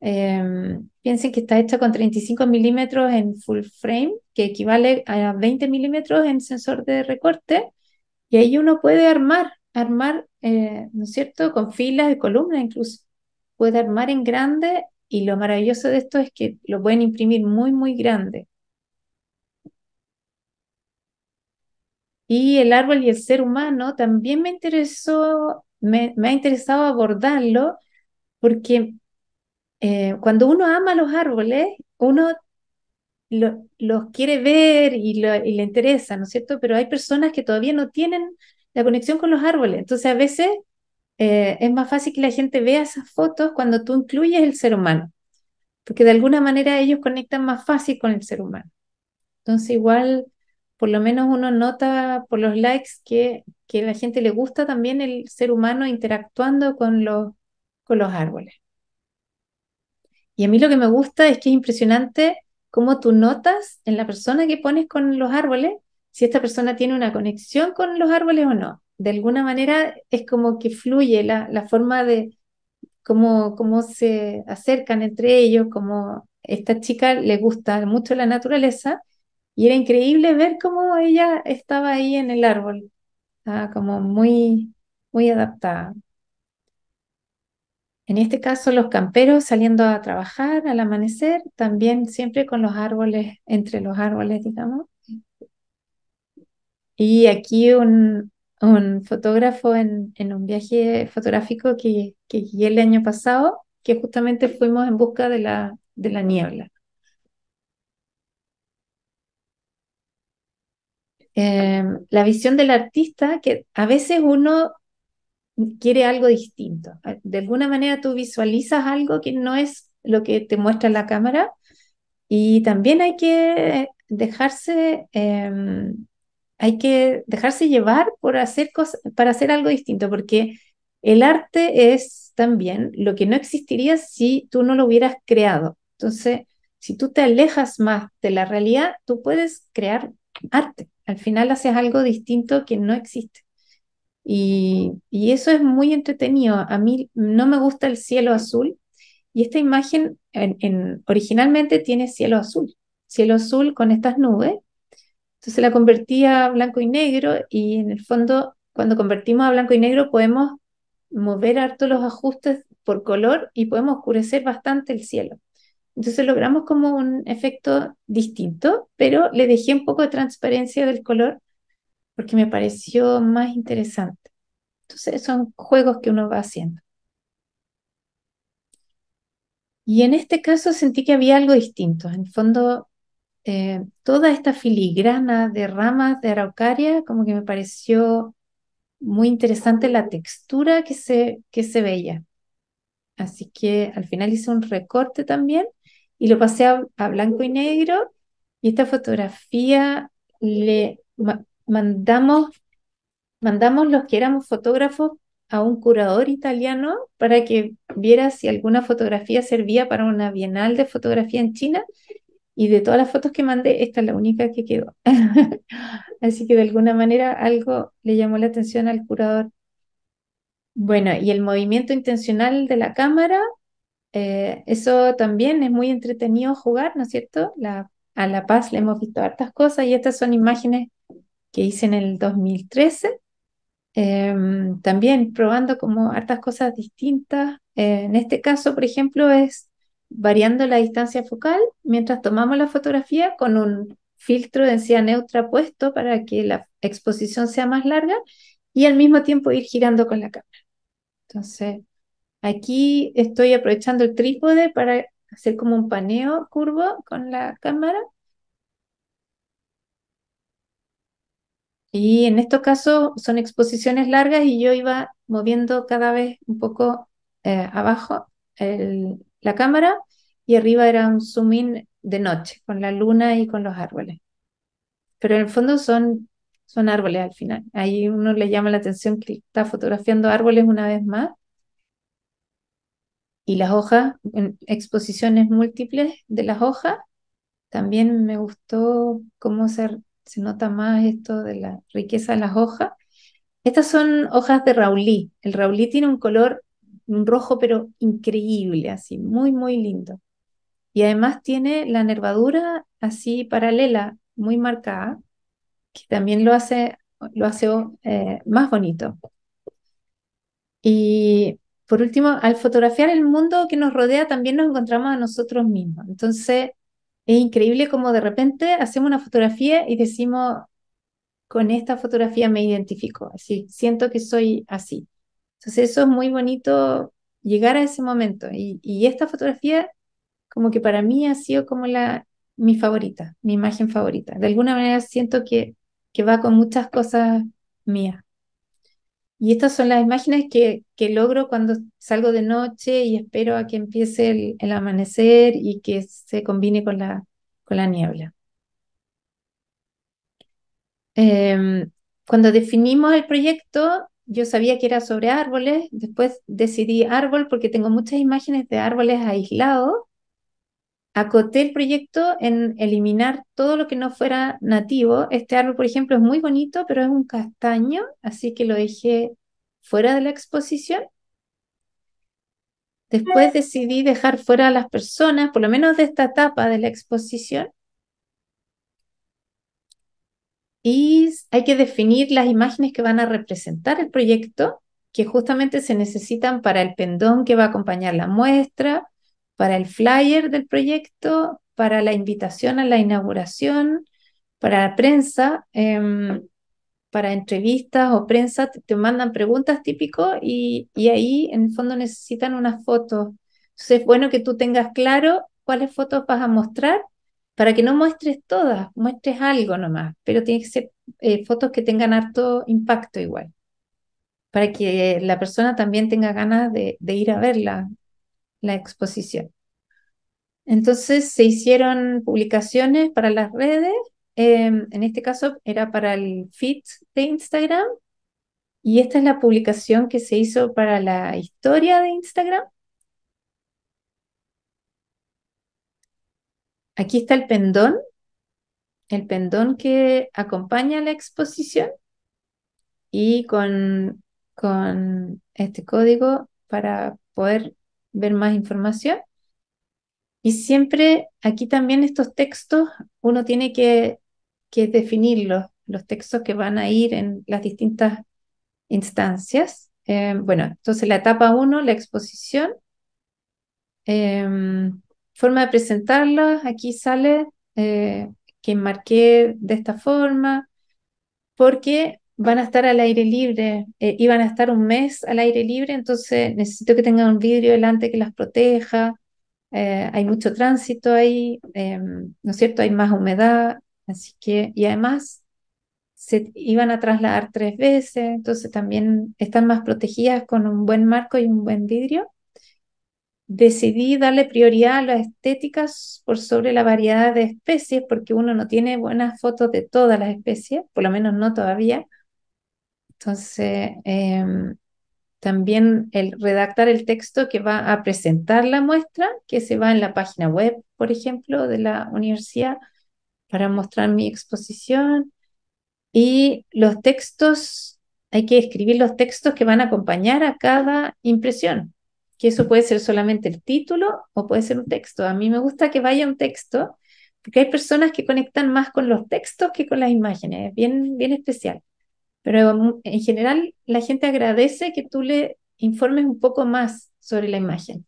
A: Piensen que está hecha con 35 milímetros en full frame, que equivale a 20 milímetros en sensor de recorte, y ahí uno puede armar, ¿no es cierto?, con filas y columnas incluso. Puede armar en grande, y lo maravilloso de esto es que lo pueden imprimir muy, muy grande. Y el árbol y el ser humano también me ha interesado abordarlo porque cuando uno ama los árboles, uno los quiere ver y le interesa, ¿no es cierto? Pero hay personas que todavía no tienen la conexión con los árboles. Entonces, a veces es más fácil que la gente vea esas fotos cuando tú incluyes el ser humano, porque de alguna manera ellos conectan más fácil con el ser humano. Entonces, igual, por lo menos uno nota por los likes que a la gente le gusta también el ser humano interactuando con los árboles. Y a mí lo que me gusta es que es impresionante cómo tú notas en la persona que pones con los árboles si esta persona tiene una conexión con los árboles o no. De alguna manera es como que fluye la forma de cómo se acercan entre ellos, como esta chica le gusta mucho la naturaleza y era increíble ver cómo ella estaba ahí en el árbol, estaba como muy, muy adaptada. En este caso, los camperos saliendo a trabajar al amanecer, también siempre con los árboles, entre los árboles, digamos. Y aquí un fotógrafo en un viaje fotográfico que guié el año pasado, que justamente fuimos en busca de la niebla. La visión del artista, que a veces uno quiere algo distinto. De alguna manera tú visualizas algo que no es lo que te muestra la cámara, y también hay que dejarse llevar por hacer cosas, para hacer algo distinto, porque el arte es también lo que no existiría si tú no lo hubieras creado. Entonces, si tú te alejas más de la realidad, tú puedes crear arte. Al final haces algo distinto que no existe. Y eso es muy entretenido. A mí no me gusta el cielo azul, y esta imagen originalmente tiene cielo azul con estas nubes. Entonces la convertí a blanco y negro, y en el fondo cuando convertimos a blanco y negro podemos mover harto los ajustes por color y podemos oscurecer bastante el cielo. Entonces logramos como un efecto distinto, pero le dejé un poco de transparencia del color porque me pareció más interesante. Entonces son juegos que uno va haciendo. Y en este caso sentí que había algo distinto. En el fondo, toda esta filigrana de ramas de araucaria, como que me pareció muy interesante la textura que se veía. Así que al final hice un recorte también y lo pasé a blanco y negro. Y esta fotografía mandamos los que éramos fotógrafos a un curador italiano para que viera si alguna fotografía servía para una bienal de fotografía en China, y de todas las fotos que mandé, esta es la única que quedó. Así que de alguna manera algo le llamó la atención al curador. Bueno, y el movimiento intencional de la cámara, eso también es muy entretenido jugar, ¿no es cierto? A La Paz le hemos visto hartas cosas, y estas son imágenes que hice en el 2013. También probando como hartas cosas distintas. En este caso, por ejemplo, es variando la distancia focal mientras tomamos la fotografía con un filtro de densidad neutra puesto para que la exposición sea más larga, y al mismo tiempo ir girando con la cámara. Entonces, Aquí estoy aprovechando el trípode para hacer como un paneo curvo con la cámara. Y en estos casos son exposiciones largas y yo iba moviendo cada vez un poco abajo la cámara y arriba era un zoom in de noche con la luna y con los árboles. Pero en el fondo son árboles al final. Ahí uno le llama la atención que está fotografiando árboles una vez más y las hojas, en exposiciones múltiples de las hojas. También me gustó cómo se nota más esto de la riqueza de las hojas. Estas son hojas de Raulí. El Raulí tiene un color, un rojo, pero increíble, así, muy, muy lindo. Y además tiene la nervadura así paralela, muy marcada, que también lo hace más bonito. Y por último, al fotografiar el mundo que nos rodea, también nos encontramos a nosotros mismos. Entonces, es increíble como de repente hacemos una fotografía y decimos, con esta fotografía me identifico, así, siento que soy así. Entonces eso es muy bonito llegar a ese momento. Y esta fotografía como que para mí ha sido como mi favorita, mi imagen favorita. De alguna manera siento que va con muchas cosas mías. Y estas son las imágenes que logro cuando salgo de noche y espero a que empiece el amanecer y que se combine con la niebla. Em, Cuando definimos el proyecto, yo sabía que era sobre árboles, después decidí árbol porque tengo muchas imágenes de árboles aislados. Acoté el proyecto en eliminar todo lo que no fuera nativo. Este árbol, por ejemplo, es muy bonito, pero es un castaño, así que lo dejé fuera de la exposición. Después decidí dejar fuera a las personas, por lo menos de esta etapa de la exposición, y hay que definir las imágenes que van a representar el proyecto, que justamente se necesitan para el pendón que va a acompañar la muestra, para el flyer del proyecto, para la invitación a la inauguración, para la prensa, para entrevistas o prensa, te mandan preguntas típicos y ahí en el fondo necesitan unas fotos. Entonces es bueno que tú tengas claro cuáles fotos vas a mostrar para que no muestres todas, muestres algo nomás, pero tiene que ser fotos que tengan harto impacto igual, para que la persona también tenga ganas de ir a ver la exposición. Entonces se hicieron publicaciones para las redes, en este caso era para el feed de Instagram, y esta es la publicación que se hizo para la historia de Instagram. Aquí está el pendón que acompaña la exposición y con este código para poder ver más información. Y siempre aquí también estos textos uno tiene que definirlos, los textos que van a ir en las distintas instancias. Bueno, entonces la etapa uno, la exposición. Forma de presentarlas, aquí sale que marqué de esta forma, porque van a estar al aire libre, iban a estar un mes al aire libre, entonces necesito que tengan un vidrio delante que las proteja. Hay mucho tránsito ahí, ¿no es cierto? Hay más humedad, así que, y además se iban a trasladar 3 veces, entonces también están más protegidas con un buen marco y un buen vidrio. Decidí darle prioridad a las estéticas por sobre la variedad de especies, porque uno no tiene buenas fotos de todas las especies, por lo menos no todavía. Entonces, también el redactar el texto que va a presentar la muestra, que se va en la página web, por ejemplo, de la universidad, para mostrar mi exposición. Y los textos, hay que escribir los textos que van a acompañar a cada impresión, que eso puede ser solamente el título o puede ser un texto. A mí me gusta que vaya un texto, porque hay personas que conectan más con los textos que con las imágenes, es bien, bien especial. Pero en general la gente agradece que tú le informes un poco más sobre la imagen.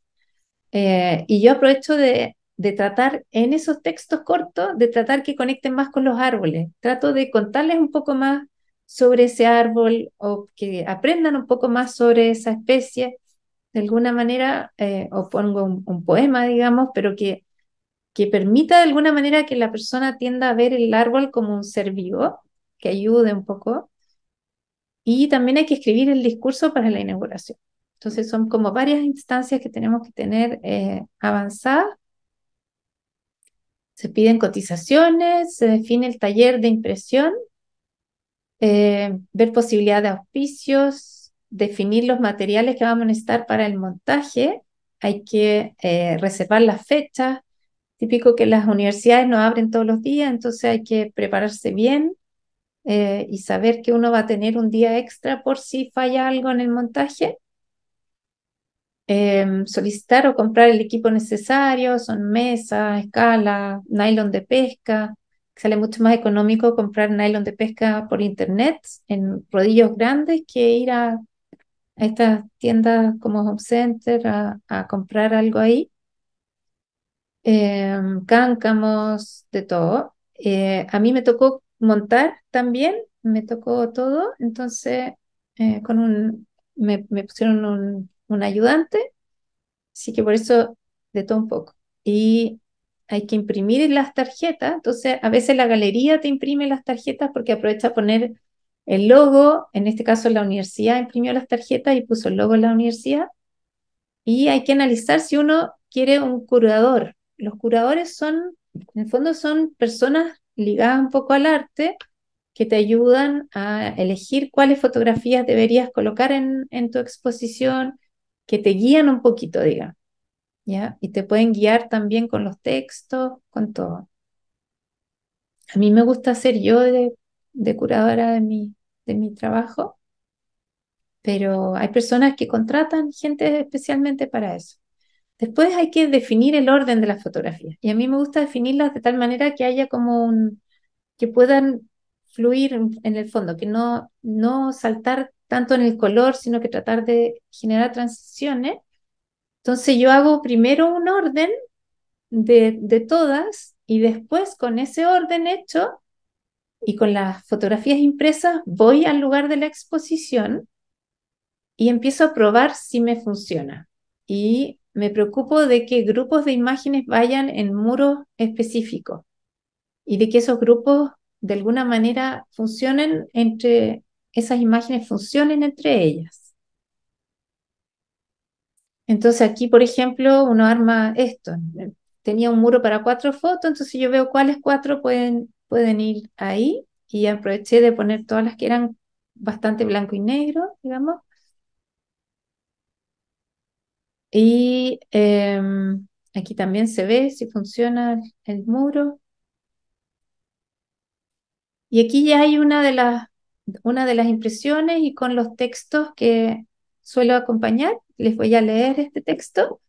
A: Y yo aprovecho de tratar en esos textos cortos, de tratar que conecten más con los árboles. Trato de contarles un poco más sobre ese árbol o que aprendan un poco más sobre esa especie. de alguna manera, o pongo un poema, digamos, pero que permita de alguna manera que la persona tienda a ver el árbol como un ser vivo, que ayude un poco. Y también hay que escribir el discurso para la inauguración. Entonces son como varias instancias que tenemos que tener avanzadas. Se piden cotizaciones, se define el taller de impresión, ver posibilidad de auspicios, definir los materiales que vamos a necesitar para el montaje. Hay que reservar las fechas. Típico que las universidades no abren todos los días, entonces hay que prepararse bien y saber que uno va a tener un día extra por si falla algo en el montaje. Solicitar o comprar el equipo necesario, son mesas, escalas, nylon de pesca. Sale mucho más económico comprar nylon de pesca por internet en rodillos grandes que ir a estas tiendas como Home Center a comprar algo ahí. Cáncamos, de todo. A mí me tocó montar también, me tocó todo, entonces me pusieron un ayudante. Así que por eso de todo un poco. Y hay que imprimir las tarjetas. Entonces, a veces la galería te imprime las tarjetas porque aprovecha a poner el logo. En este caso, la universidad imprimió las tarjetas y puso el logo en la universidad. Y hay que analizar si uno quiere un curador. Los curadores son, en el fondo, son personas ligadas un poco al arte que te ayudan a elegir cuáles fotografías deberías colocar en tu exposición, que te guían un poquito, digamos. ¿Ya? Y te pueden guiar también con los textos, con todo. A mí me gusta ser yo de curadora de mi trabajo, pero hay personas que contratan gente especialmente para eso. Después hay que definir el orden de las fotografías. Y a mí me gusta definirlas de tal manera que haya como que puedan fluir en el fondo, que no saltar tanto en el color, sino que tratar de generar transiciones. Entonces yo hago primero un orden de todas y después con ese orden hecho y con las fotografías impresas voy al lugar de la exposición y empiezo a probar si me funciona. Y me preocupo de que grupos de imágenes vayan en muros específicos y de que esos grupos de alguna manera esas imágenes funcionen entre ellas. Entonces aquí, por ejemplo, uno arma esto. Tenía un muro para 4 fotos, entonces yo veo cuáles 4 pueden ir ahí y aproveché de poner todas las que eran bastante blanco y negro, digamos. Y aquí también se ve si funciona el muro. Y aquí ya hay una de las impresiones y con los textos que suelo acompañar. Les voy a leer este texto.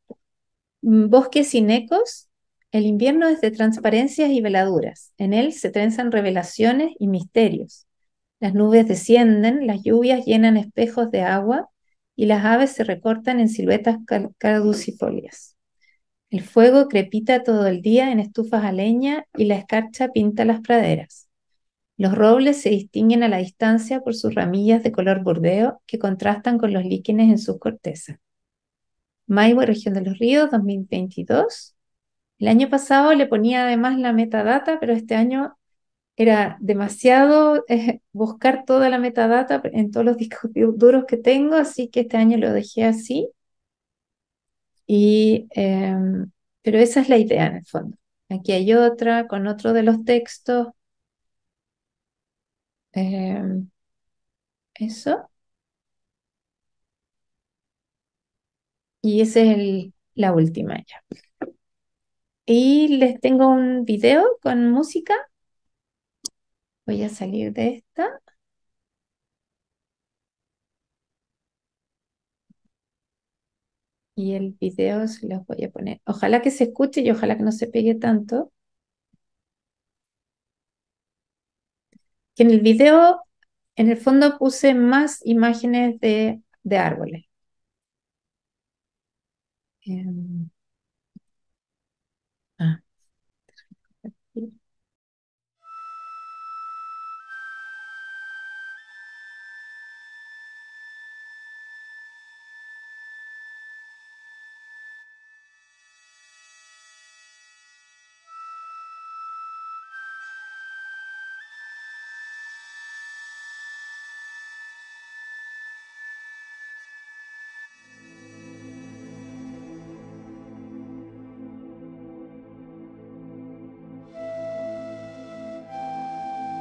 A: Bosques sin ecos, el invierno es de transparencias y veladuras. En él se trenzan revelaciones y misterios. Las nubes descienden, las lluvias llenan espejos de agua y las aves se recortan en siluetas caducifolias. El fuego crepita todo el día en estufas a leña y la escarcha pinta las praderas. Los robles se distinguen a la distancia por sus ramillas de color bordeo que contrastan con los líquenes en sus cortezas. Maihue, Región de los Ríos, 2022. El año pasado le ponía además la metadata, pero este año era demasiado buscar toda la metadata en todos los discos duros que tengo, así que este año lo dejé así. Y, pero esa es la idea en el fondo. Aquí hay otra con otro de los textos. em, Eso. Y esa es la última ya. Y les tengo un video con música. Voy a salir de esta. Y el video se los voy a poner. Ojalá que se escuche y ojalá que no se pegue tanto. Que en el video, en el fondo puse más imágenes de árboles. Em, ah, sí.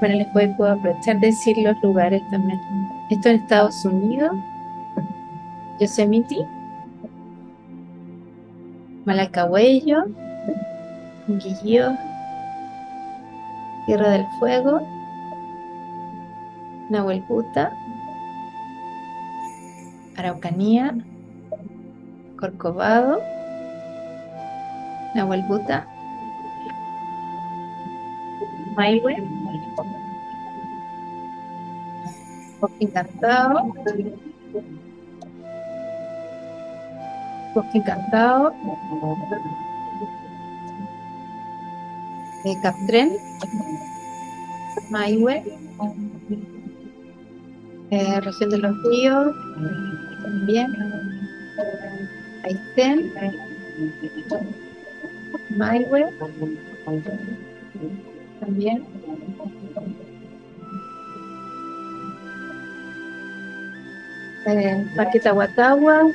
A: Bueno, puedo aprovechar de decir los lugares también. Esto en Estados Unidos, Yosemite, Malacahuello, Quillío, Tierra del Fuego, Nahuelbuta, Araucanía, Corcovado, Nahuelbuta, Maihue, Bosque Encantado, Bosque Encantado, Caprén, Maihue, Región de los Ríos, también, Aysén, Maihue, también, Parque Tahuatahua,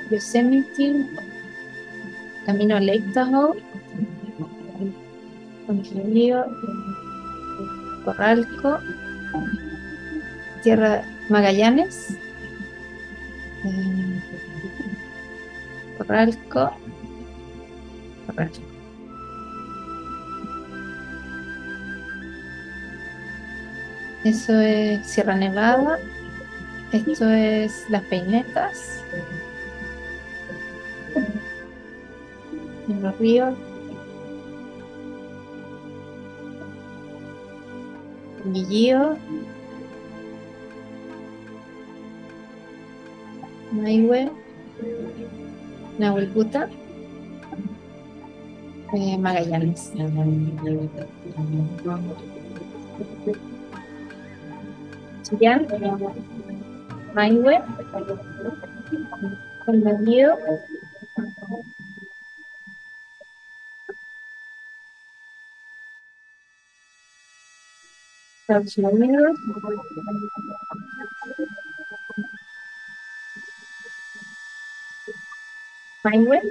A: Yosemite, Camino Lake Tahoe, Conquilío, Corralco, Tierra Magallanes, eh, Corralco, Corralco. Eso es Sierra Nevada. Esto es Las Peinetas, en los ríos, Guillío, Maihue, Nahuelbuta, Magallanes. Chillán, Maihue, Bienvenido, Estados Unidos, Maihue,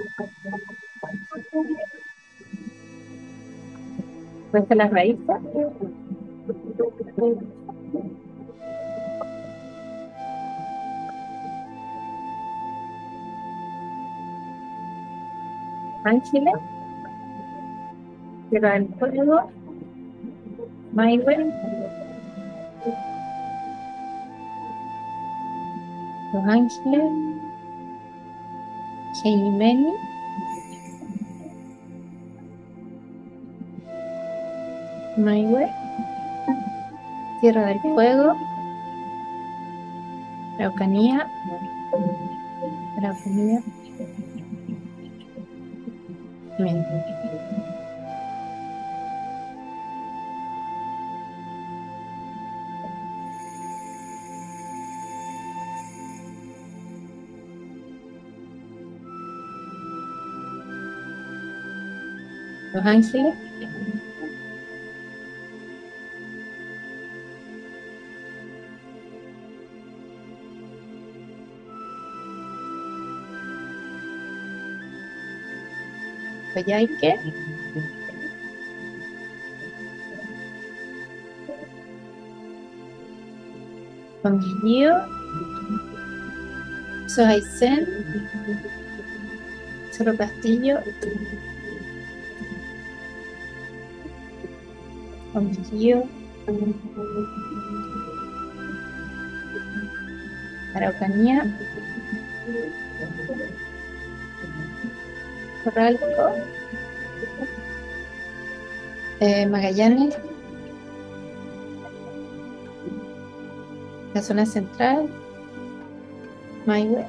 A: Cuesta las Raíces, Ángeles, Tierra del Fuego, Maihue, Los Ángeles, Geimeni, Maihue, Tierra del Fuego, Araucanía, Araucanía, bien. Los Ángeles, Coyhaique, Conquillío, Aysén, Cerro Castillo, Conquillío, Araucanía, Corralco, Magallanes, la zona central, Maihue,